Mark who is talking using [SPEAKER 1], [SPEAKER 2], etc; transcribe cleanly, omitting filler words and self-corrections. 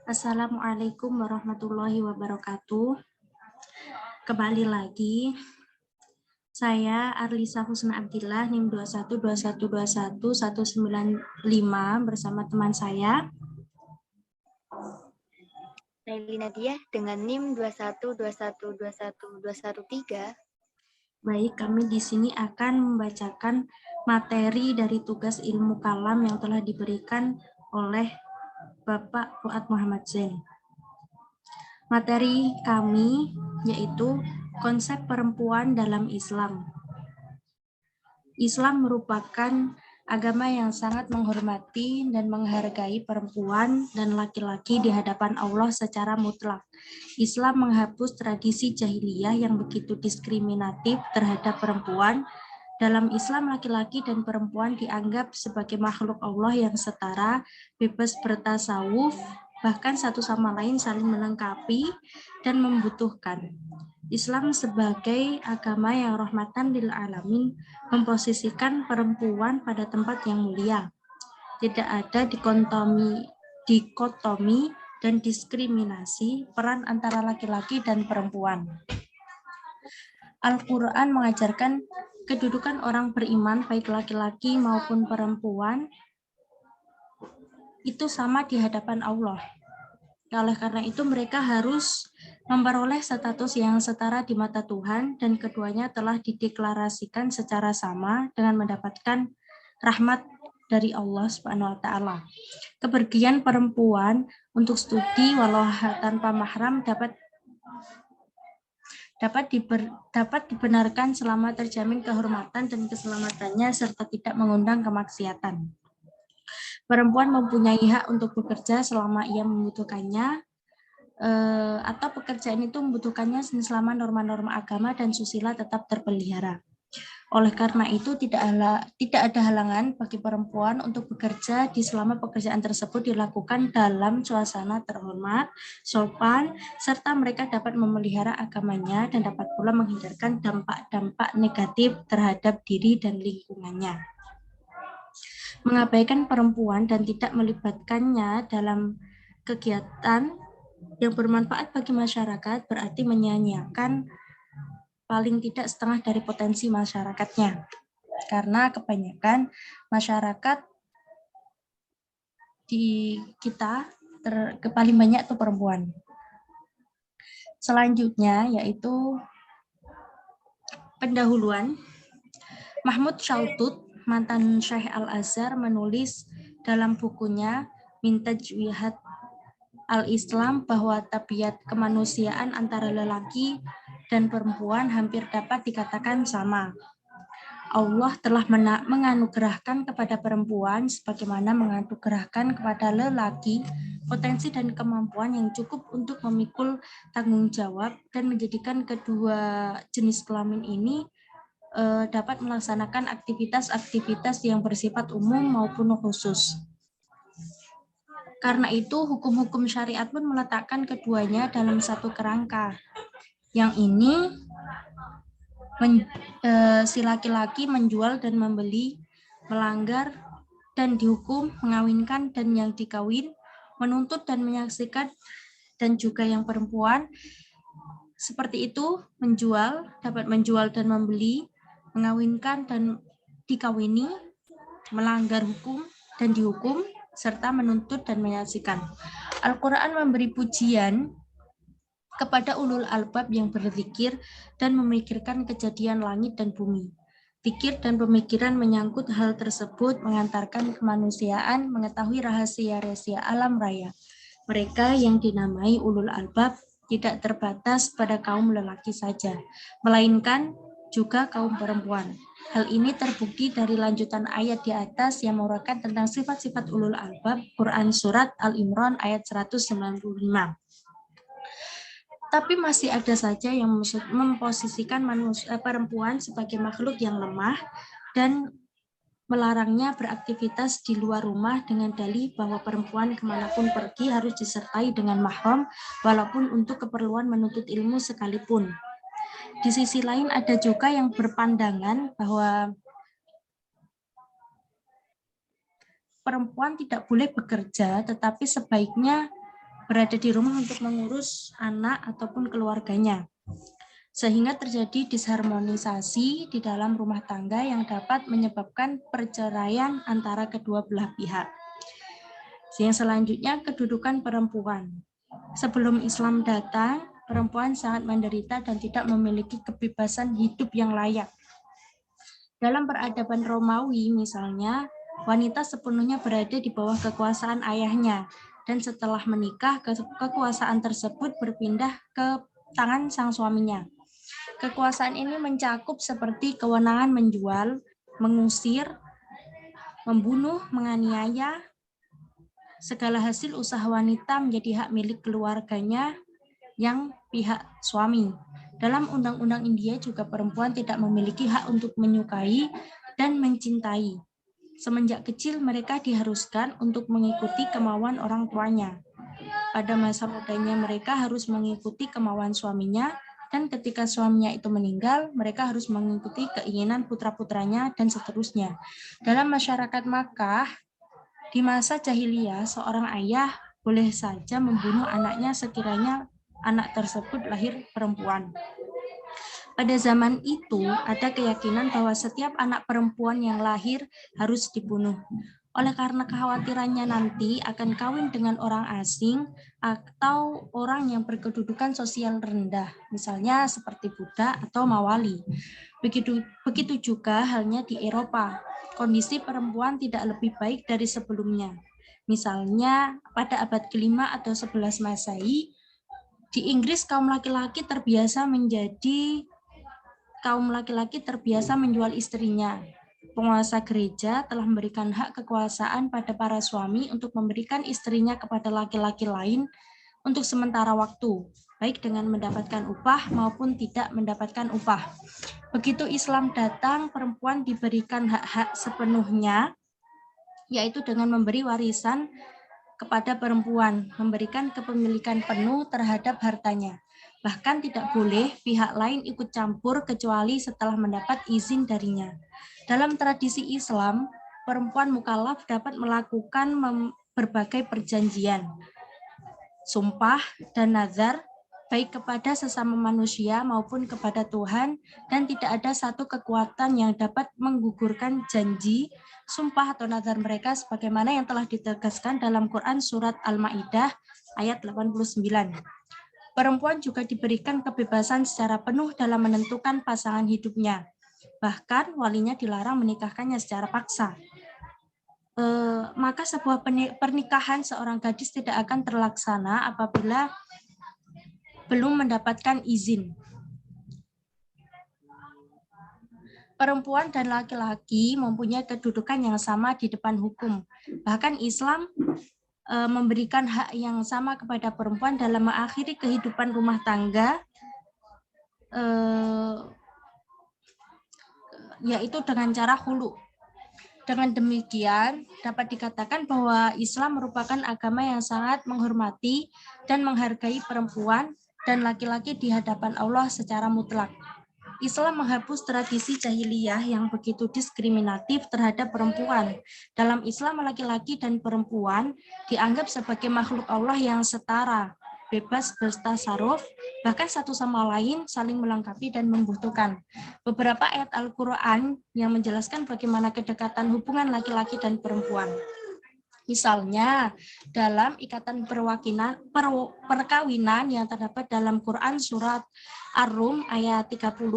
[SPEAKER 1] Assalamualaikum warahmatullahi wabarakatuh. Kembali lagi, saya Arlisa Husna Abdillah, NIM 2121219195 bersama teman saya.
[SPEAKER 2] Naili Nadia dengan NIM 2121212113.
[SPEAKER 1] Baik, kami di sini akan membacakan materi dari tugas ilmu kalam yang telah diberikan oleh Bapak Fuad Muhammad Zain. Materi kami yaitu konsep perempuan dalam Islam. Islam merupakan agama yang sangat menghormati dan menghargai perempuan dan laki-laki di hadapan Allah secara mutlak. Islam menghapus tradisi jahiliyah yang begitu diskriminatif terhadap perempuan. Dalam Islam, laki-laki dan perempuan dianggap sebagai makhluk Allah yang setara, bebas bertasawuf, bahkan satu sama lain saling melengkapi dan membutuhkan. Islam sebagai agama yang rahmatan lil alamin memposisikan perempuan pada tempat yang mulia. Tidak ada dikotomi dan diskriminasi peran antara laki-laki dan perempuan. Al-Quran mengajarkan kedudukan orang beriman baik laki-laki maupun perempuan itu sama di hadapan Allah. Oleh karena itu mereka harus memperoleh status yang setara di mata Tuhan dan keduanya telah dideklarasikan secara sama dengan mendapatkan rahmat dari Allah Subhanahu wa taala. Kepergian perempuan untuk studi walau tanpa mahram dapat dibenarkan selama terjamin kehormatan dan keselamatannya serta tidak mengundang kemaksiatan. Perempuan mempunyai hak untuk bekerja selama ia membutuhkannya, atau pekerjaan itu membutuhkannya selama norma-norma agama dan susila tetap terpelihara. Oleh karena itu, tidak ada halangan bagi perempuan untuk bekerja selama pekerjaan tersebut dilakukan dalam suasana terhormat, sopan, serta mereka dapat memelihara agamanya dan dapat pula menghindarkan dampak-dampak negatif terhadap diri dan lingkungannya. Mengabaikan perempuan dan tidak melibatkannya dalam kegiatan yang bermanfaat bagi masyarakat berarti menyia-nyiakan paling tidak setengah dari potensi masyarakatnya. Karena kebanyakan masyarakat di kita paling banyak itu perempuan. Selanjutnya yaitu pendahuluan. Mahmud Syautut, mantan Syekh Al-Azhar, menulis dalam bukunya Mintajwihat Al-Islam bahwa tabiat kemanusiaan antara lelaki dan perempuan hampir dapat dikatakan sama. Allah telah menganugerahkan kepada perempuan sebagaimana menganugerahkan kepada lelaki potensi dan kemampuan yang cukup untuk memikul tanggung jawab dan menjadikan kedua jenis kelamin ini dapat melaksanakan aktivitas-aktivitas yang bersifat umum maupun khusus. Karena itu, hukum-hukum syariat pun meletakkan keduanya dalam satu kerangka. Yang ini, si laki-laki menjual dan membeli, melanggar dan dihukum, mengawinkan dan yang dikawin, menuntut dan menyaksikan, dan juga yang perempuan. Seperti itu, dapat menjual dan membeli, mengawinkan dan dikawini, melanggar hukum dan dihukum, serta menuntut dan menyaksikan. Al-Quran memberi pujian kepada ulul albab yang berzikir dan memikirkan kejadian langit dan bumi. Zikir dan pemikiran menyangkut hal tersebut mengantarkan kemanusiaan mengetahui rahasia-rahasia alam raya. Mereka yang dinamai ulul albab tidak terbatas pada kaum lelaki saja, melainkan juga kaum perempuan. Hal ini terbukti dari lanjutan ayat di atas yang menguraikan tentang sifat-sifat ulul albab, Quran Surat Al-Imran ayat 195. Tapi masih ada saja yang memposisikan perempuan sebagai makhluk yang lemah dan melarangnya beraktivitas di luar rumah dengan dalih bahwa perempuan kemanapun pergi harus disertai dengan mahram walaupun untuk keperluan menuntut ilmu sekalipun. Di sisi lain ada juga yang berpandangan bahwa perempuan tidak boleh bekerja tetapi sebaiknya berada di rumah untuk mengurus anak ataupun keluarganya. Sehingga terjadi disharmonisasi di dalam rumah tangga yang dapat menyebabkan perceraian antara kedua belah pihak. Yang selanjutnya, kedudukan perempuan. Sebelum Islam datang, perempuan sangat menderita dan tidak memiliki kebebasan hidup yang layak. Dalam peradaban Romawi misalnya, wanita sepenuhnya berada di bawah kekuasaan ayahnya, dan setelah menikah, kekuasaan tersebut berpindah ke tangan sang suaminya. Kekuasaan ini mencakup seperti kewenangan menjual, mengusir, membunuh, menganiaya. Segala hasil usaha wanita menjadi hak milik keluarganya yang pihak suami. Dalam Undang-Undang India juga perempuan tidak memiliki hak untuk menyukai dan mencintai. Semenjak kecil mereka diharuskan untuk mengikuti kemauan orang tuanya. Pada masa mudanya mereka harus mengikuti kemauan suaminya, dan ketika suaminya itu meninggal, mereka harus mengikuti keinginan putra-putranya dan seterusnya. Dalam masyarakat Makkah, di masa jahiliyah, seorang ayah boleh saja membunuh anaknya sekiranya anak tersebut lahir perempuan. Pada zaman itu, ada keyakinan bahwa setiap anak perempuan yang lahir harus dibunuh. Oleh karena kekhawatirannya nanti akan kawin dengan orang asing atau orang yang berkedudukan sosial rendah, misalnya seperti budak atau mawali. Begitu juga halnya di Eropa. Kondisi perempuan tidak lebih baik dari sebelumnya. Misalnya pada abad ke-5 atau 11 Masehi, di Inggris kaum laki-laki terbiasa menjual istrinya. Penguasa gereja telah memberikan hak kekuasaan pada para suami untuk memberikan istrinya kepada laki-laki lain untuk sementara waktu, baik dengan mendapatkan upah maupun tidak mendapatkan upah. Begitu Islam datang, perempuan diberikan hak-hak sepenuhnya, yaitu dengan memberi warisan kepada perempuan, memberikan kepemilikan penuh terhadap hartanya. Bahkan tidak boleh pihak lain ikut campur kecuali setelah mendapat izin darinya. Dalam tradisi Islam, perempuan mukallaf dapat melakukan berbagai perjanjian, sumpah, dan nazar, baik kepada sesama manusia maupun kepada Tuhan, dan tidak ada satu kekuatan yang dapat menggugurkan janji, sumpah atau nazar mereka sebagaimana yang telah ditegaskan dalam Quran Surat Al-Ma'idah ayat 89. Perempuan juga diberikan kebebasan secara penuh dalam menentukan pasangan hidupnya. Bahkan walinya dilarang menikahkannya secara paksa. Maka sebuah pernikahan seorang gadis tidak akan terlaksana apabila belum mendapatkan izin. Perempuan dan laki-laki mempunyai kedudukan yang sama di depan hukum. Bahkan Islam memberikan hak yang sama kepada perempuan dalam mengakhiri kehidupan rumah tangga, yaitu dengan cara khulu. Dengan demikian, dapat dikatakan bahwa Islam merupakan agama yang sangat menghormati dan menghargai perempuan dan laki-laki di hadapan Allah secara mutlak. Islam menghapus tradisi jahiliyah yang begitu diskriminatif terhadap perempuan. Dalam Islam, laki-laki dan perempuan dianggap sebagai makhluk Allah yang setara, bebas bertasaruf, bahkan satu sama lain saling melengkapi dan membutuhkan. Beberapa ayat Al-Quran yang menjelaskan bagaimana kedekatan hubungan laki-laki dan perempuan. Misalnya, dalam ikatan perkawinan yang terdapat dalam Quran Surat Ar-Rum ayat 30,